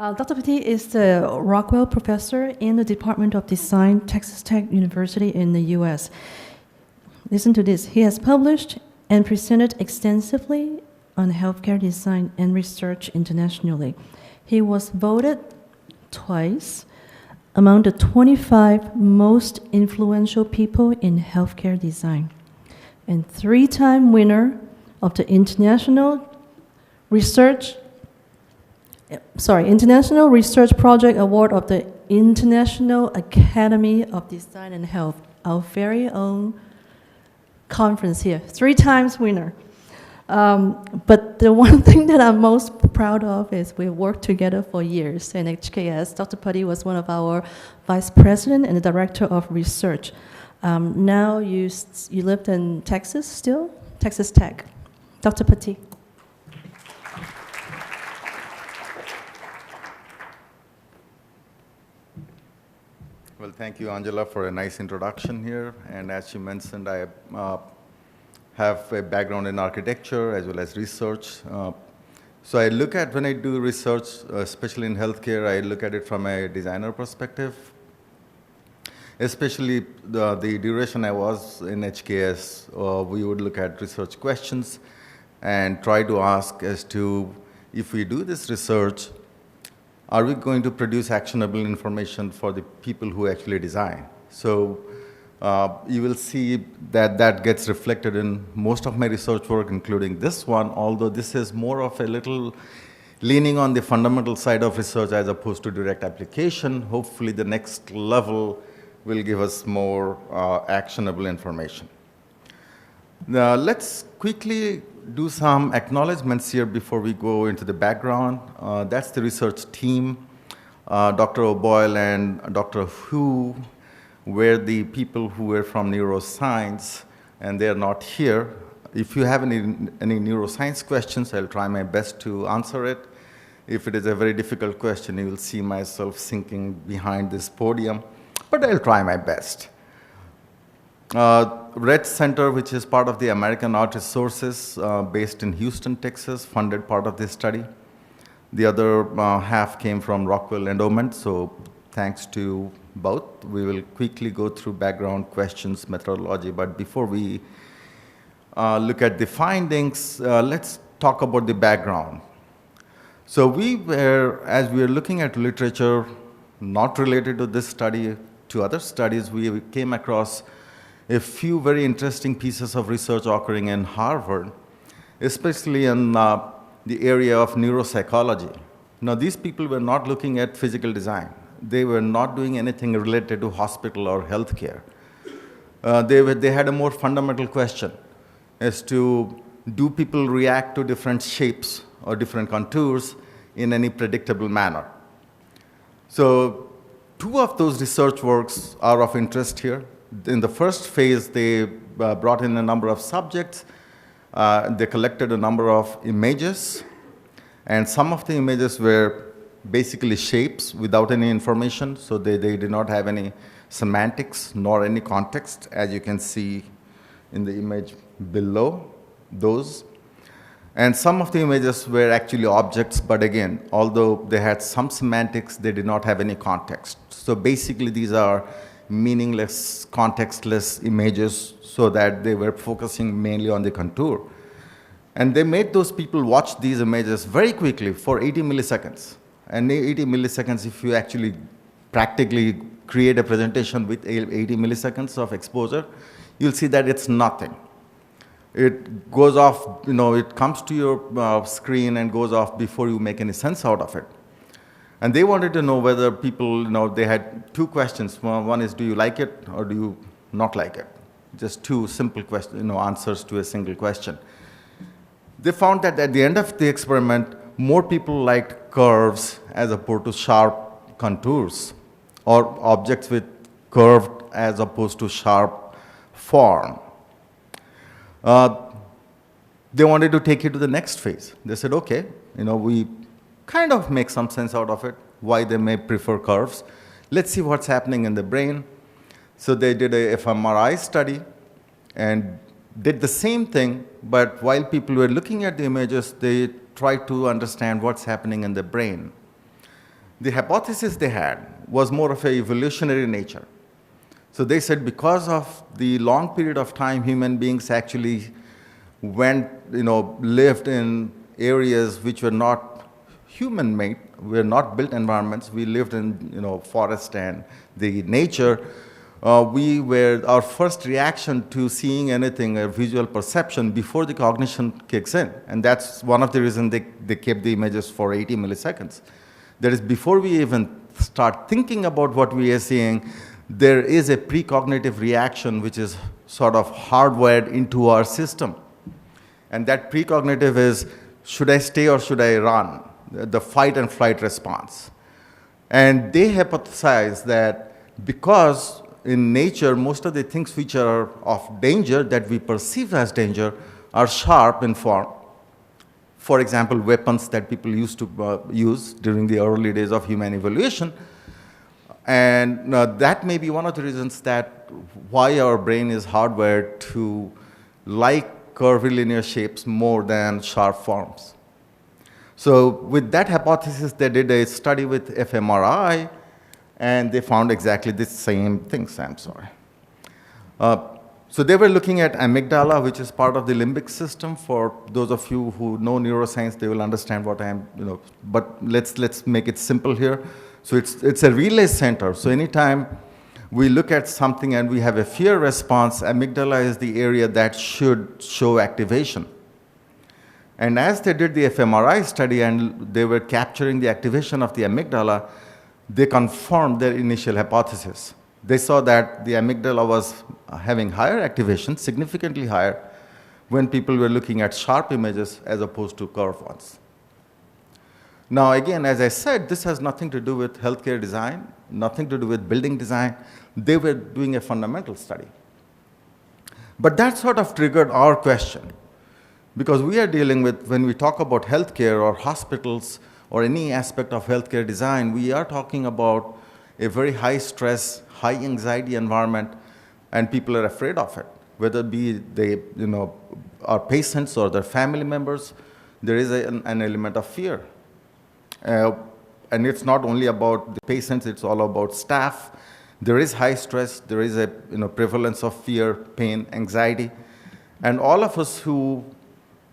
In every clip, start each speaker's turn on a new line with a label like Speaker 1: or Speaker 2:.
Speaker 1: Dr. Pati is the Rockwell Professor in the Department of Design, Texas Tech University in the U.S. Listen to this. He has published and presented extensively on healthcare design and research internationally. He was voted twice among the 25 most influential people in healthcare design, and 3-time winner of the International Research Project Award of the International Academy of Design and Health, our very own conference here. 3 times winner. But the one thing that I'm most proud of is we worked together for years in HKS. Dr. Pati was one of our vice president and the director of research. Now you lived in Texas still? Texas Tech. Dr. Pati.
Speaker 2: Well, thank you, Angela, for a nice introduction here. And as you mentioned, I have a background in architecture as well as research. So I look at, when I do research, especially in healthcare, I look at it from a designer perspective. Especially the duration I was in HKS, we would look at research questions and try to ask as to, if we do this research, are we going to produce actionable information for the people who actually design? So you will see that that gets reflected in most of my research work, including this one, although this is more of a little leaning on the fundamental side of research as opposed to direct application. Hopefully the next level will give us more actionable information. Now, let's quickly do some acknowledgements here before we go into the background. That's the research team. Dr. O'Boyle and Dr. Hu were the people who were from neuroscience, and they're not here. If you have any neuroscience questions, I'll try my best to answer it. If it is a very difficult question, you will see myself sinking behind this podium, but I'll try my best. Red Center, which is part of the American Art Resources, based in Houston, Texas, funded part of this study. The other half came from Rockwell Endowment, so thanks to both. We will quickly go through background questions, methodology, but before we look at the findings, let's talk about the background. So as we were looking at literature, not related to this study, to other studies, we came across a few very interesting pieces of research occurring in Harvard, especially in the area of neuropsychology. Now, these people were not looking at physical design. They were not doing anything related to hospital or healthcare. They had a more fundamental question as to, do people react to different shapes or different contours in any predictable manner? So 2 of those research works are of interest here. In the first phase, they brought in a number of subjects. They collected a number of images, and some of the images were basically shapes without any information, so they did not have any semantics nor any context, as you can see in the image below those. And some of the images were actually objects, but again, although they had some semantics, they did not have any context. So basically, these are meaningless, contextless images, so that they were focusing mainly on the contour. And they made those people watch these images very quickly for 80 milliseconds. And 80 milliseconds, if you actually practically create a presentation with 80 milliseconds of exposure, you'll see that it's nothing. It goes off, it comes to your screen and goes off before you make any sense out of it. And they wanted to know whether people, they had 2 questions. One is, do you like it or do you not like it? Just 2 simple answers to a single question. They found that at the end of the experiment, more people liked curves as opposed to sharp contours, or objects with curved as opposed to sharp form. They wanted to take it to the next phase. They said, okay, we kind of make some sense out of it, why they may prefer curves. Let's see what's happening in the brain. So they did a fMRI study and did the same thing, but while people were looking at the images, they tried to understand what's happening in the brain. The hypothesis they had was more of a evolutionary nature. So they said because of the long period of time human beings actually lived in areas which were not human-made, were not built environments. We lived in, forest and the nature. Our first reaction to seeing anything, a visual perception, before the cognition kicks in. And that's one of the reasons they kept the images for 80 milliseconds. That is, before we even start thinking about what we are seeing, there is a precognitive reaction which is sort of hardwired into our system. And that precognitive is, should I stay or should I run? The fight and flight response. And they hypothesize that because in nature, most of the things which are of danger, that we perceive as danger, are sharp in form. For example, weapons that people used to use during the early days of human evolution. And that may be one of the reasons that why our brain is hardwired to like curvilinear shapes more than sharp forms. So with that hypothesis, they did a study with fMRI, and they found exactly the same things. I'm sorry. So they were looking at amygdala, which is part of the limbic system. For those of you who know neuroscience, they will understand what I'm, but let's make it simple here. So it's a relay center. So anytime we look at something and we have a fear response, amygdala is the area that should show activation. And as they did the fMRI study and they were capturing the activation of the amygdala, they confirmed their initial hypothesis. They saw that the amygdala was having higher activation, significantly higher, when people were looking at sharp images as opposed to curved ones. Now again, as I said, this has nothing to do with healthcare design, nothing to do with building design. They were doing a fundamental study. But that sort of triggered our question, because we are dealing with, when we talk about healthcare or hospitals or any aspect of healthcare design, we are talking about a very high stress, high anxiety environment, and people are afraid of it. Whether it be they, our patients or their family members, there is an element of fear. And it's not only about the patients, it's all about staff. There is high stress, there is a prevalence of fear, pain, anxiety. And all of us who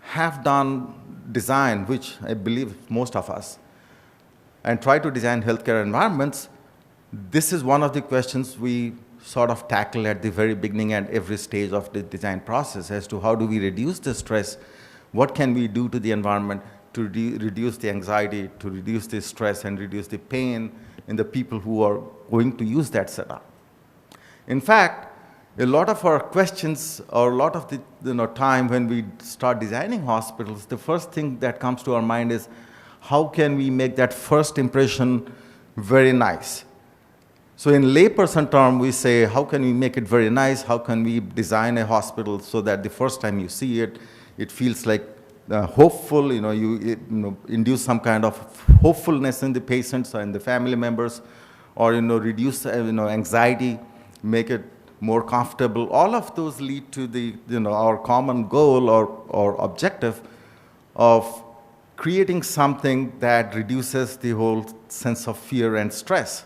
Speaker 2: have done design, which I believe most of us, and try to design healthcare environments, this is one of the questions we sort of tackle at the very beginning and every stage of the design process as to how do we reduce the stress, what can we do to the environment to reduce the anxiety, to reduce the stress and reduce the pain in the people who are going to use that setup. In fact, a lot of our questions or a lot of the time when we start designing hospitals, the first thing that comes to our mind is how can we make that first impression very nice? So in layperson term, we say, how can we make it very nice? How can we design a hospital so that the first time you see it, it feels like hopeful, you induce some kind of hopefulness in the patients and the family members, or reduce anxiety, make it more comfortable. All of those lead to the our common goal or objective of creating something that reduces the whole sense of fear and stress.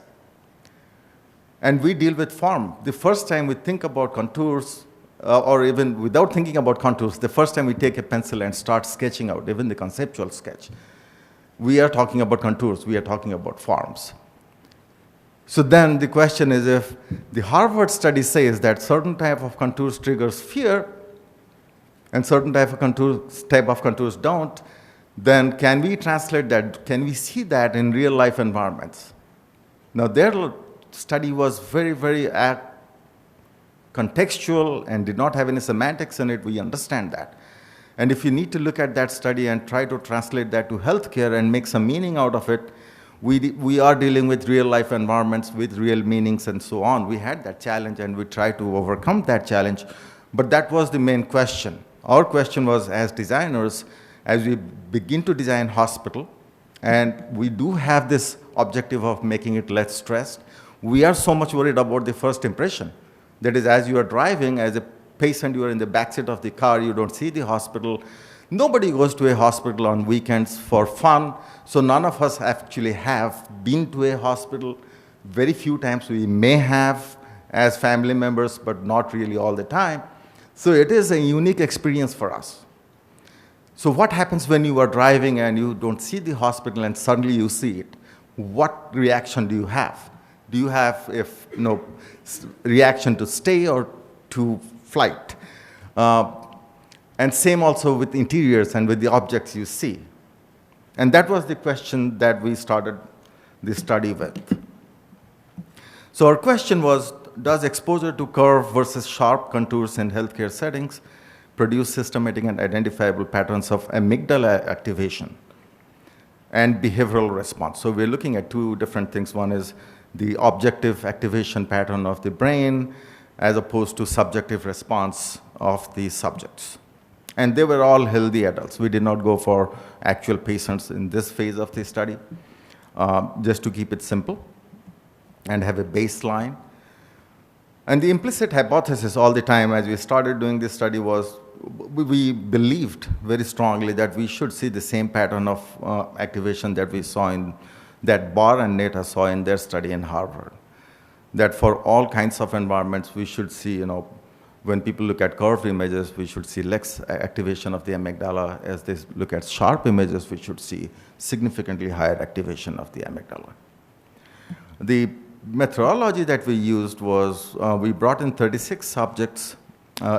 Speaker 2: And we deal with form. The first time we think about contours, or even without thinking about contours, the first time we take a pencil and start sketching out, even the conceptual sketch, we are talking about contours, we are talking about forms. So then the question is, if the Harvard study says that certain type of contours triggers fear and certain type of contours don't, then can we translate that, can we see that in real life environments? Now their study was very, very contextual and did not have any semantics in it, we understand that. And if you need to look at that study and try to translate that to healthcare and make some meaning out of it, we are dealing with real life environments with real meanings and so on. We had that challenge and we tried to overcome that challenge, but that was the main question. Our question was, as designers, as we begin to design hospital, and we do have this objective of making it less stressed, we are so much worried about the first impression. That is, as you are driving, as a patient, you are in the backseat of the car, you don't see the hospital. Nobody goes to a hospital on weekends for fun, so none of us actually have been to a hospital. Very few times we may have as family members, but not really all the time. So it is a unique experience for us. So what happens when you are driving and you don't see the hospital and suddenly you see it? What reaction do you have? Do you have reaction to stay or to flight? And same also with interiors and with the objects you see. And that was the question that we started this study with. So our question was, does exposure to curve versus sharp contours in healthcare settings produce systematic and identifiable patterns of amygdala activation and behavioral response? So we're looking at two different things. One is the objective activation pattern of the brain as opposed to subjective response of the subjects. And they were all healthy adults. We did not go for actual patients in this phase of the study, just to keep it simple and have a baseline. And the implicit hypothesis all the time as we started doing this study was we believed very strongly that we should see the same pattern of activation that we saw in that Barr and Neta saw in their study in Harvard. That for all kinds of environments, we should see, when people look at curved images, we should see less activation of the amygdala. As they look at sharp images, we should see significantly higher activation of the amygdala. The methodology that we used was we brought in 36 subjects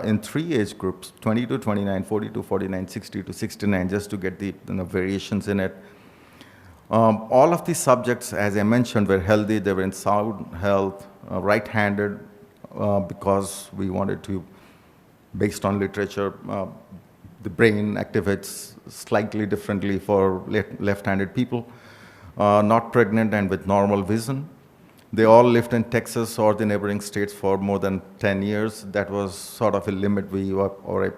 Speaker 2: in 3 age groups, 20 to 29, 40 to 49, 60 to 69, just to get the variations in it. All of these subjects, as I mentioned, were healthy. They were in sound health, right-handed, because we wanted to, based on literature, the brain activates slightly differently for left-handed people, not pregnant and with normal vision. They all lived in Texas or the neighboring states for more than 10 years. That was sort of a limit or a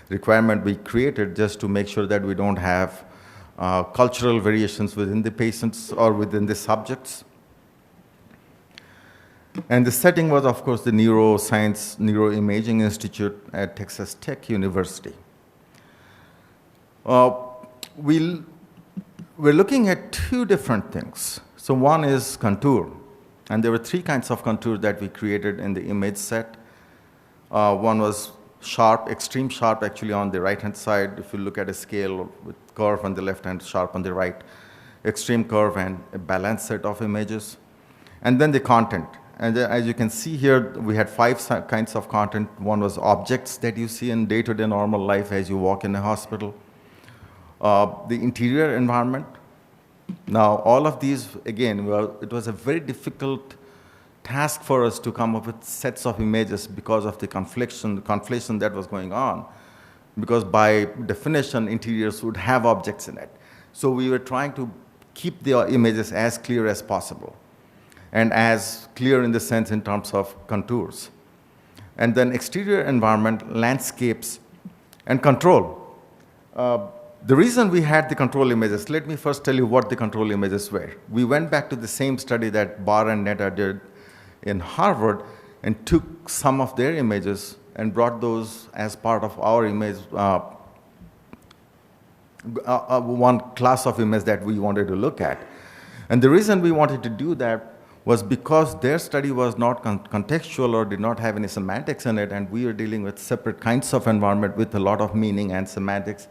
Speaker 2: requirement we created just to make sure that we don't have cultural variations within the patients or within the subjects. And the setting was, of course, the Neuroscience Neuroimaging Institute at Texas Tech University. We're looking at two different things. So one is contour, and there were 3 kinds of contour that we created in the image set. One was sharp, extreme sharp actually on the right-hand side. If you look at a scale with curve on the left and sharp on the right, extreme curve and a balanced set of images. And then the content. And as you can see here, we had 5 kinds of content. One was objects that you see in day-to-day normal life as you walk in a hospital. The interior environment. Now, all of these, again, it was a very difficult task for us to come up with sets of images because of the conflation that was going on. Because by definition, interiors would have objects in it. So we were trying to keep the images as clear as possible, and as clear in the sense in terms of contours. And then exterior environment, landscapes, and control. The reason we had the control images, let me first tell you what the control images were. We went back to the same study that Barr and Neta did in Harvard and took some of their images and brought those as part of our image, one class of image that we wanted to look at. And the reason we wanted to do that was because their study was not contextual or did not have any semantics in it, and we were dealing with separate kinds of environment with a lot of meaning and semantics.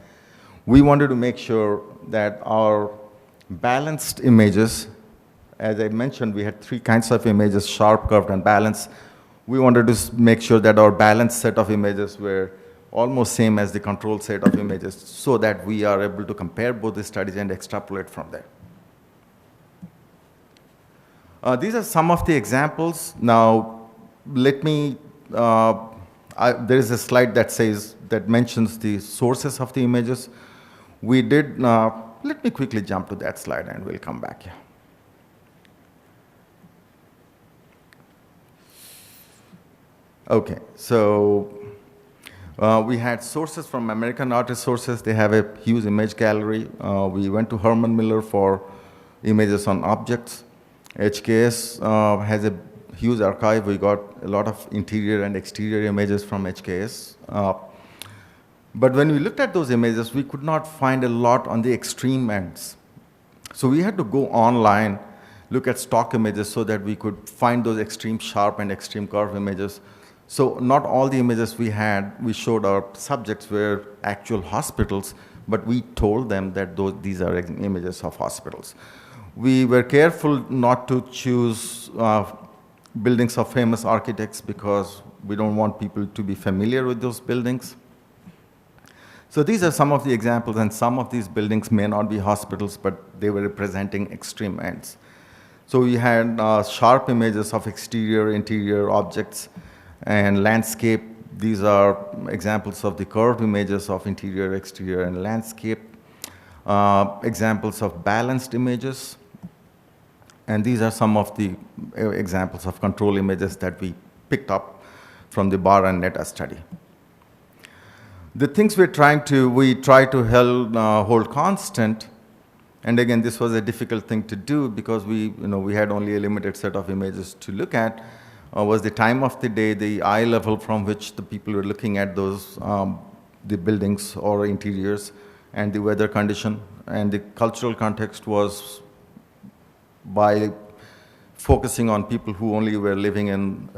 Speaker 2: We wanted to make sure that our balanced images, as I mentioned, we had 3 kinds of images, sharp, curved, and balanced. We wanted to make sure that our balanced set of images were almost same as the control set of images so that we are able to compare both the studies and extrapolate from there. These are some of the examples. Now, let me, there is a slide that mentions the sources of the images. We did, let me quickly jump to that slide and we'll come back here. Okay, so we had sources from American Artist Sources. They have a huge image gallery. We went to Herman Miller for images on objects. HKS has a huge archive. We got a lot of interior and exterior images from HKS. But when we looked at those images, we could not find a lot on the extreme ends. So we had to go online, look at stock images so that we could find those extreme sharp and extreme curve images. So not all the images we showed our subjects were actual hospitals, but we told them that these are images of hospitals. We were careful not to choose buildings of famous architects because we don't want people to be familiar with those buildings. So these are some of the examples, and some of these buildings may not be hospitals, but they were representing extreme ends. So we had sharp images of exterior, interior objects, and landscape. These are examples of the curved images of interior, exterior, and landscape. Examples of balanced images. And these are some of the examples of control images that we picked up from the Barr and Netta study. The things we try to hold constant, and again, this was a difficult thing to do because we had only a limited set of images to look at, was the time of the day, the eye level from which the people were looking at those, the buildings or interiors, and the weather condition, and the cultural context was by focusing on people who only were living in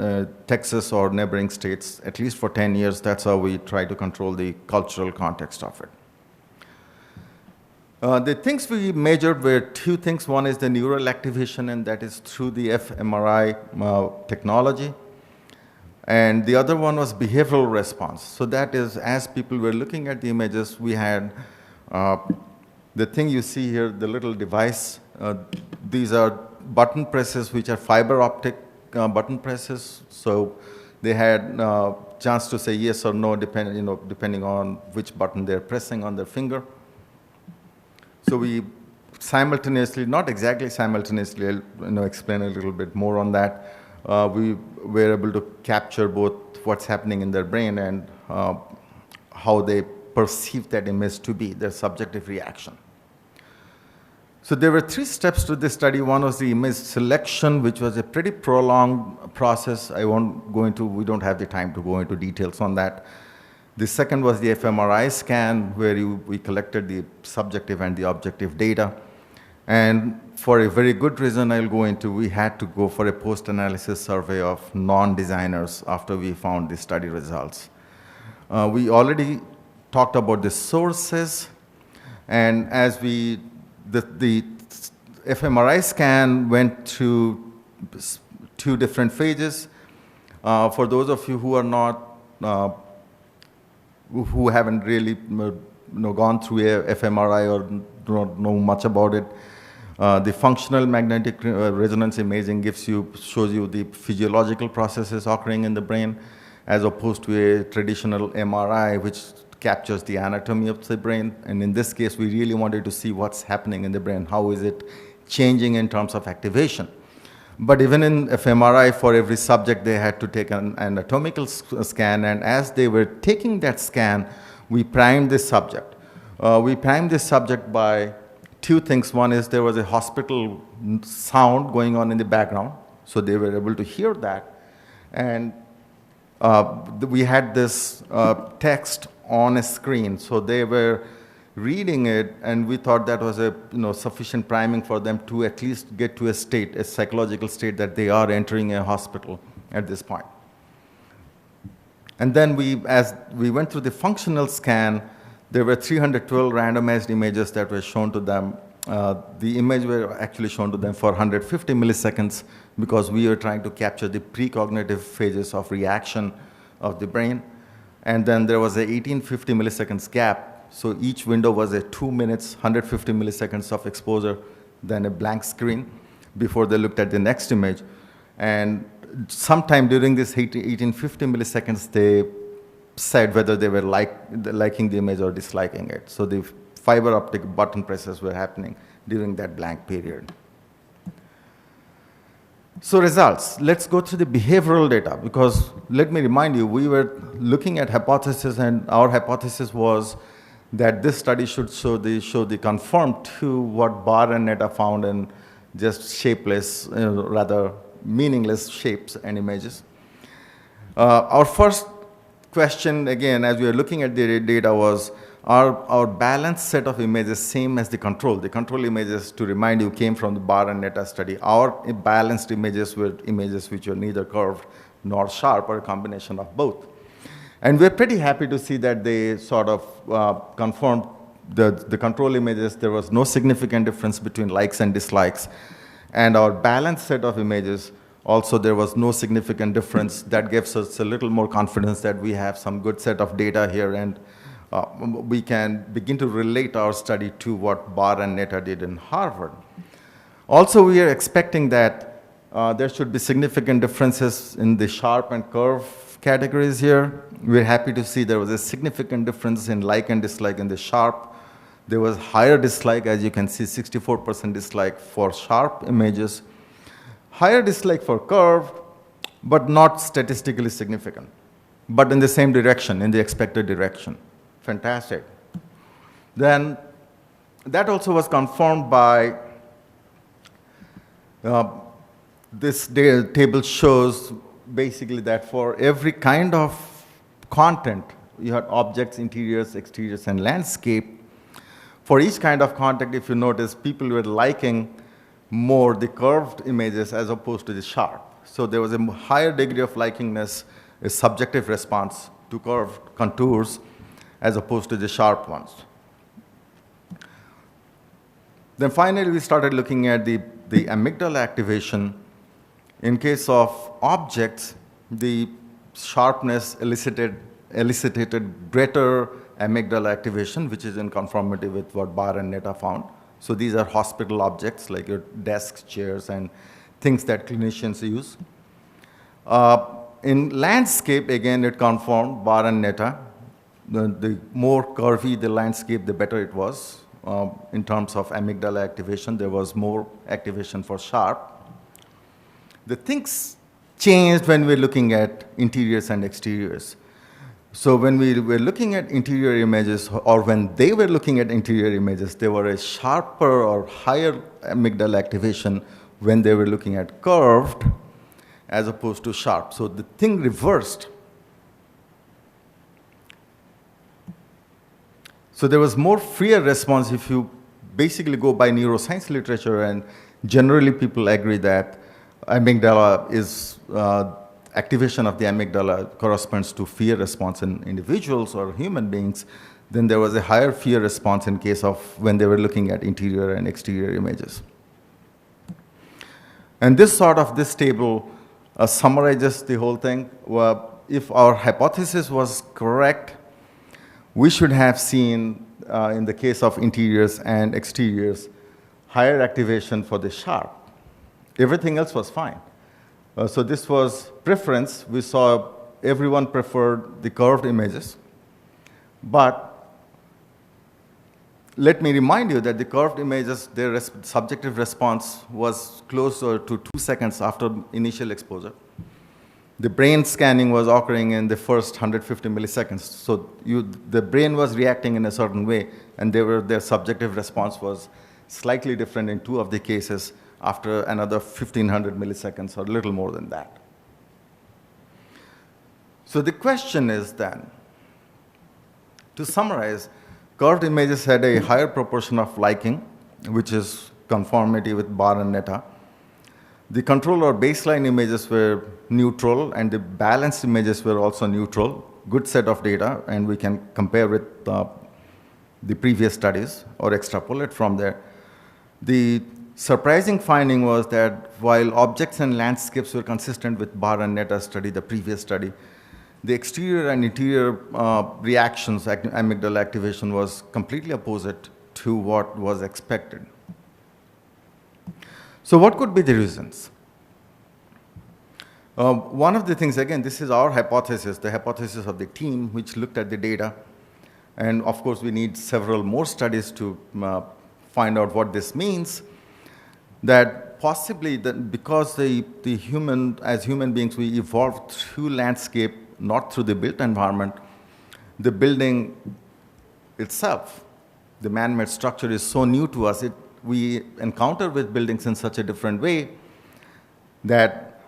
Speaker 2: Texas or neighboring states, at least for 10 years. That's how we try to control the cultural context of it. The things we measured were two things. One is the neural activation, and that is through the fMRI technology. And the other one was behavioral response. So that is, as people were looking at the images, we had the thing you see here, the little device. These are button presses, which are fiber optic button presses. So they had chance to say yes or no, depending on which button they're pressing on their finger. So we simultaneously, not exactly simultaneously, I'll explain a little bit more on that. We were able to capture both what's happening in their brain and how they perceive that image to be, their subjective reaction. So there were 3 steps to this study. One was the image selection, which was a pretty prolonged process. We don't have the time to go into details on that. The second was the fMRI scan, where we collected the subjective and the objective data. And for a very good reason we had to go for a post-analysis survey of non-designers after we found the study results. We already talked about the sources, and as the fMRI scan went through 2 different phases. For those of you who are not, who haven't really gone through a fMRI or don't know much about it, the functional magnetic resonance imaging shows you the physiological processes occurring in the brain, as opposed to a traditional MRI, which captures the anatomy of the brain. And in this case, we really wanted to see what's happening in the brain. How is it changing in terms of activation? But even in fMRI, for every subject, they had to take an anatomical scan. And as they were taking that scan, we primed this subject. We primed this subject by 2 things. One is there was a hospital sound going on in the background, so they were able to hear that. And we had this text on a screen, so they were reading it, and we thought that was a sufficient priming for them to at least get to a psychological state that they are entering a hospital at this point. And then as we went through the functional scan, there were 312 randomized images that were shown to them. The image were actually shown to them for 150 milliseconds because we were trying to capture the precognitive phases of reaction of the brain. And then there was a 1850 milliseconds gap. So each window was a 2 minutes, 150 milliseconds of exposure, then a blank screen before they looked at the next image. And sometime during this 1850 milliseconds, they said whether they were liking the image or disliking it. So the fiber optic button presses were happening during that blank period. So results, let's go through the behavioral data, because let me remind you, we were looking at hypothesis, and our hypothesis was that this study should show the conform to what Barr and Netta found in just shapeless, rather meaningless shapes and images. Our first question, again, as we are looking at the data was, are our balanced set of images same as the control? The control images, to remind you, came from the Bar and Netta study. Our balanced images were images which were neither curved nor sharp, or a combination of both. And we're pretty happy to see that they sort of confirmed the control images. There was no significant difference between likes and dislikes. And our balanced set of images, also there was no significant difference. That gives us a little more confidence that we have some good set of data here, and we can begin to relate our study to what Barr and Netta did in Harvard. Also, we are expecting that there should be significant differences in the sharp and curve categories here. We're happy to see there was a significant difference in like and dislike in the sharp. There was higher dislike, as you can see, 64% dislike for sharp images. Higher dislike for curved, but not statistically significant, but in the same direction, in the expected direction. Fantastic. Then that also was confirmed by this table shows basically that for every kind of content, you had objects, interiors, exteriors, and landscape. For each kind of content, if you notice, people were liking more the curved images as opposed to the sharp. So there was a higher degree of likingness, a subjective response to curved contours as opposed to the sharp ones. Then finally, we started looking at the amygdala activation. In case of objects, the sharpness elicited greater amygdala activation, which is in conformity with what Barr and Netta found. So these are hospital objects like your desks, chairs, and things that clinicians use. In landscape, again, it conformed Barr and Netta. The more curvy the landscape, the better it was. In terms of amygdala activation, there was more activation for sharp. The things changed when we're looking at interiors and exteriors. So when we were looking at interior images, or when they were looking at interior images, there were a sharper or higher amygdala activation when they were looking at curved as opposed to sharp. So the thing reversed. So there was more freer response if you basically go by neuroscience literature, and generally people agree that amygdala is activation of the amygdala corresponds to fear response in individuals or human beings. Then there was a higher fear response in case of when they were looking at interior and exterior images. And this table summarizes the whole thing. If our hypothesis was correct, we should have seen, in the case of interiors and exteriors, higher activation for the sharp. Everything else was fine. So this was preference. We saw everyone preferred the curved images. But let me remind you that the curved images, their subjective response was closer to 2 seconds after initial exposure. The brain scanning was occurring in the first 150 milliseconds. So the brain was reacting in a certain way, and their subjective response was slightly different in 2 of the cases after another 1,500 milliseconds or a little more than that. So the question is then, to summarize, curved images had a higher proportion of liking, which is conformity with Barr and Netta. The control or baseline images were neutral, and the balanced images were also neutral. Good set of data, and we can compare with the previous studies or extrapolate from there. The surprising finding was that while objects and landscapes were consistent with Barr and Netta study, the previous study, the exterior and interior reactions, amygdala activation, was completely opposite to what was expected. So what could be the reasons? One of the things, again, this is our hypothesis, the hypothesis of the team which looked at the data. And of course, we need several more studies to find out what this means. That possibly because as human beings, we evolved through landscape, not through the built environment. The building itself, the man-made structure, is so new to us. We encounter with buildings in such a different way that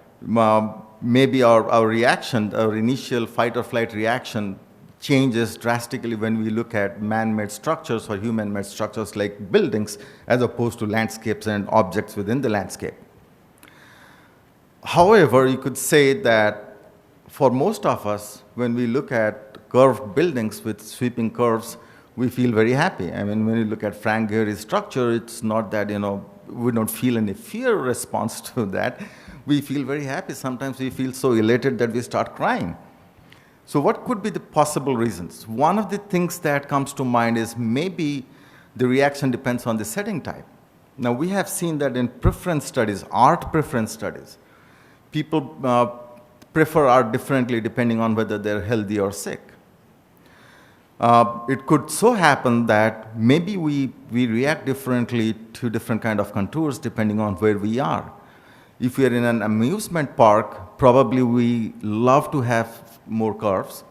Speaker 2: maybe our reaction, our initial fight or flight reaction changes drastically when we look at man-made structures or human-made structures like buildings as opposed to landscapes and objects within the landscape. However, you could say that for most of us, when we look at curved buildings with sweeping curves, we feel very happy. I mean, when you look at Frank Gehry's structure, it's not that, we don't feel any fear response to that. We feel very happy. Sometimes we feel so elated that we start crying. So what could be the possible reasons? One of the things that comes to mind is maybe the reaction depends on the setting type. Now, we have seen that in preference studies, art preference studies, people prefer art differently depending on whether they're healthy or sick. It could so happen that maybe we react differently to different kind of contours depending on where we are. If we are in an amusement park, probably we love to have more curves.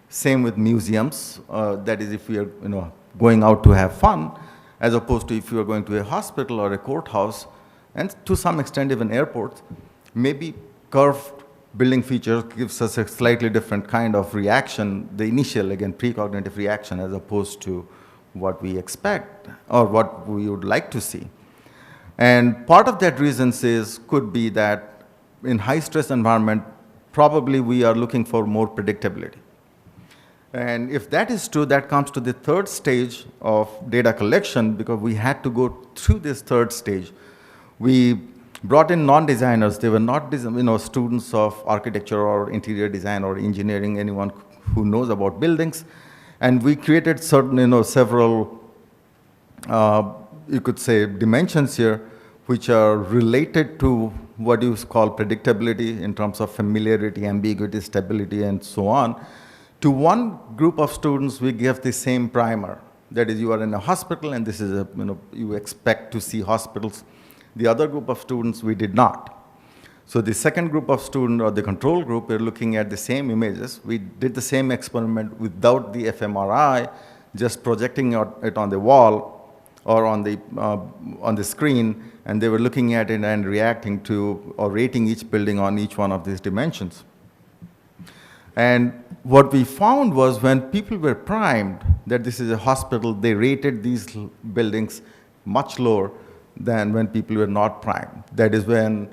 Speaker 2: Same with museums. That is, if we are going out to have fun, as opposed to if you are going to a hospital or a courthouse, and to some extent even airports, maybe curved building features gives us a slightly different kind of reaction, the initial, again, precognitive reaction, as opposed to what we expect or what we would like to see. And part of that reasons could be that in high stress environment, probably we are looking for more predictability. And if that is true, that comes to the third stage of data collection, because we had to go through this third stage. We brought in non-designers. They were not students of architecture or interior design or engineering, anyone who knows about buildings. And we created certain, several, you could say, dimensions here, which are related to what you call predictability in terms of familiarity, ambiguity, stability, and so on. To one group of students, we give the same primer. That is, you are in a hospital, and this is you expect to see hospitals. The other group of students, we did not. So the second group of students, or the control group, we're looking at the same images. We did the same experiment without the fMRI, just projecting it on the wall or on the screen, and they were looking at it and reacting to or rating each building on each one of these dimensions. And what we found was when people were primed that this is a hospital, they rated these buildings much lower than when people were not primed. That is when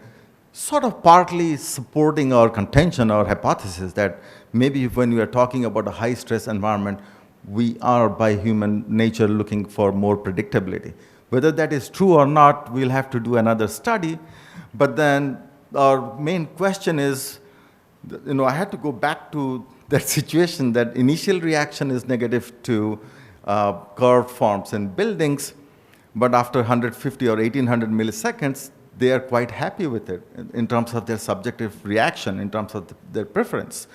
Speaker 2: sort of partly supporting our contention, our hypothesis that maybe when we are talking about a high stress environment, we are by human nature looking for more predictability. Whether that is true or not, we'll have to do another study. But then our main question is, I had to go back to that situation that initial reaction is negative to curved forms in buildings, but after 150 or 1800 milliseconds, they are quite happy with it in terms of their subjective reaction, in terms of their preference.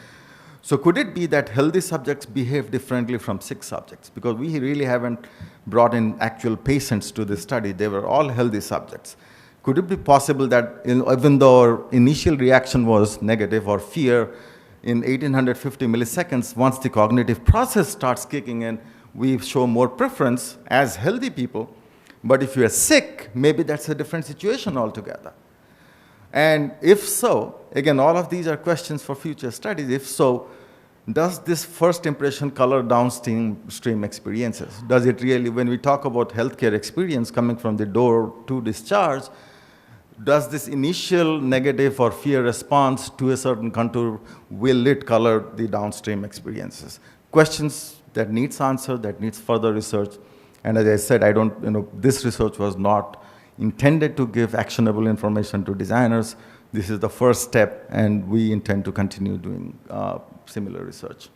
Speaker 2: So could it be that healthy subjects behave differently from sick subjects? Because we really haven't brought in actual patients to this study. They were all healthy subjects. Could it be possible that even though our initial reaction was negative or fear, in 1850 milliseconds, once the cognitive process starts kicking in, we show more preference as healthy people. But if you are sick, maybe that's a different situation altogether. And if so, again, all of these are questions for future studies. If so, does this first impression color downstream experiences? Does it really, when we talk about healthcare experience coming from the door to discharge, does this initial negative or fear response to a certain contour, will it color the downstream experiences? Questions that needs answer, that needs further research. And as I said, this research was not intended to give actionable information to designers. This is the first step, and we intend to continue doing similar research.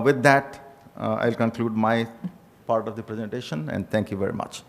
Speaker 2: With that, I'll conclude my part of the presentation, and thank you very much.